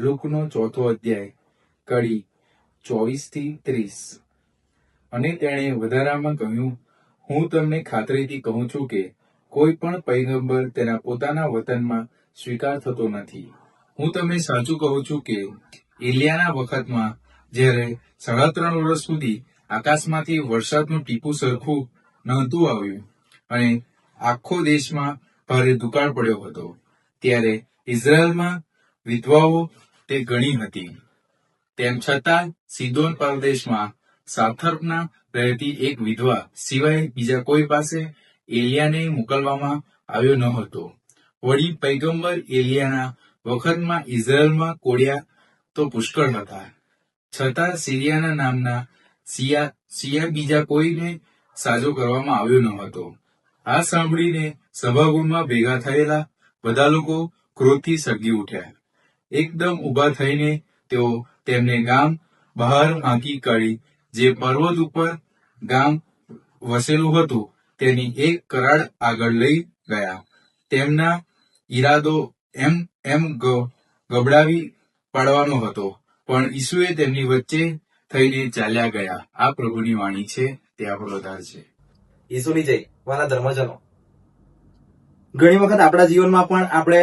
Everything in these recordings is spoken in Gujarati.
લુકનો 4થો અધ્યાય કડી 24-30. અને તેણે વધારામાં કહ્યું, હું તમને ખાતરીથી કહું છું કે કોઈ પણ પૈગંબર તેના પોતાના વતનમાં સ્વીકાર થતો નથી. હું તમને સાચું કહું છું કે એલિયાના વખતમાં જ્યારે 3.5 વર્ષ સુધી આકાશમાંથી વરસાદનું ટીપું સરખું નહોતું આવ્યું અને આખો દેશમાં ભારે દુકાળ પડ્યો હતો, ત્યારે ઇઝરાયલમાં વિધવાઓ તે ગણી હતી. તેમ છતાં સીદોન પ્રદેશમાં સારફતમાં રહેતી એક વિધવા સિવાય બીજા કોઈ પાસે એલિયાને મોકલવામાં આવ્યો ન હતો. વળી પૈગંબર એલિયાના વખતમાં ઇઝરાયલમાં કોળિયા તો પુષ્કળ હતા, છતાં સિરિયાના નામના સિયા બીજા કોઈને સાજો કરવામાં આવ્યો ન હતો. આ સાંભળીને સભાગૃહમાં ભેગા થયેલા બધા લોકો ક્રોધથી સળગી ઉઠ્યા. એકદમ ઊભા થઈને તેઓ તેમને ગામ બહાર હાંકી કાઢી જે પર્વત ઉપર ગામ વસેલું હતું તેની એક કરાડ આગળ લઈ ગયા. તેમના ઈરાદો એમ ગબડાવી પાડવાનો હતો, પણ ઈસુએ તેમની વચ્ચે થઈને ચાલ્યા ગયા. આ પ્રભુની વાણી છે, તે આપણો આધાર છે. ઈસુની જય. વાલા ધર્મજનો, ઘણી વખત આપણા જીવનમાં પણ આપણે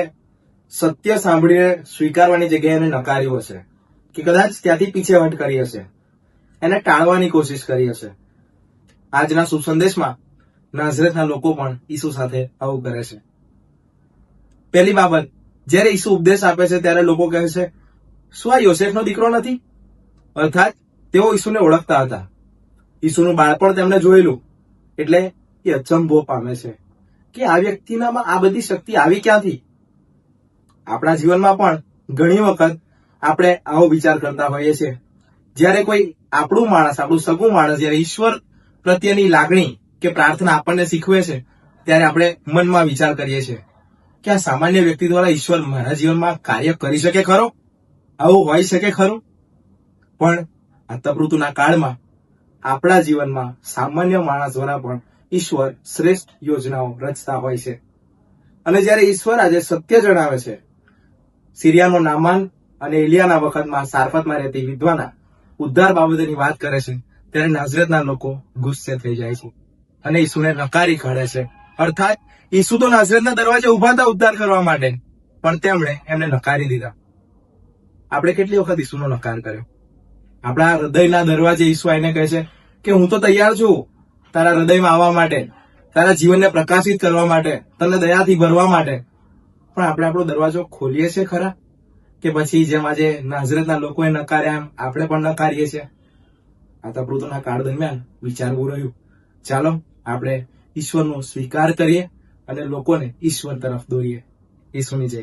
સત્ય સાંભળીને સ્વીકારવાની જગ્યાએ એને નકાર્યું હશે, કે કદાચ ત્યાંથી પીછેહટ કરી હશે, એને ટાળવાની કોશિશ કરી હશે. આજના શુભ સંદેશમાં નાઝરેથના લોકો પણ ઈસુ સાથે આવું કરે છે. પહેલી બાબત, જ્યારે ઈસુ ઉપદેશ આપે છે ત્યારે લોકો કહે છે, શું આ યોસેફનો દીકરો નથી? અર્થાત તેઓ ઈસુને ઓળખતા હતા. ઈસુનું બાળપણ તેમણે જોયેલું, એટલે એ અચંભો પામે છે કે આ વ્યક્તિનામાં આ બધી શક્તિ આવી ક્યાંથી? આપણા જીવનમાં પણ ઘણી વખત આપણે આવો વિચાર કરતા હોઈએ છીએ. જ્યારે કોઈ આપણું સગું માણસ જ્યારે ઈશ્વર પ્રત્યેની લાગણી કે પ્રાર્થના આપણને શીખવે છે, ત્યારે આપણે મનમાં વિચાર કરીએ છીએ કે આ સામાન્ય વ્યક્તિ દ્વારા ઈશ્વર મારા જીવનમાં કાર્ય કરી શકે ખરો? આવું હોઈ શકે ખરું? પણ આ તપઋતુના કાળમાં આપણા જીવનમાં સામાન્ય માણસ દ્વારા પણ ઈશ્વર શ્રેષ્ઠ યોજનાઓ રચતા હોય છે. અને જ્યારે ઈશ્વર આજે સત્ય જણાવે છે, સિરિયાનો નામાન અને એલિયાના વખતમાં સારફતમાં રહેતી વિધવાના ઉદ્ધાર બાબતેની વાત કરે છે, ત્યારે નાઝરેતના લોકો ગુસ્સે થઈ જાય છે અને ઈસુને નકારી કાઢે છે. અર્થાત ઈસુ તો નાઝરેતના દરવાજે ઉભા હતા ઉદ્ધાર કરવા માટે, પણ તેમણે એમને નકારી દીધા. આપણે કેટલી વખત ઈસુનો નકાર કર્યો? આપણા હૃદયના દરવાજે ઈસુ આવીને કહે છે કે હું તો તૈયાર છું તારા હૃદયમાં આવવા માટે, તારા જીવનને પ્રકાશિત કરવા માટે, તને દયાથી ભરવા માટે. પણ આપણે આપણો દરવાજો ખોલીએ છીએ ખરા? કે પછી જેમ આજે નાઝરેતના લોકોએ નકાર્યા એમ આપણે પણ નકારીએ છીએ? આ તપૃતોના કાળ દરમિયાન વિચારવું રહ્યું. ચાલો આપણે ઈશ્વરનો સ્વીકાર કરીએ અને લોકોને ઈશ્વર તરફ દોરીએ. ઈસુની જય.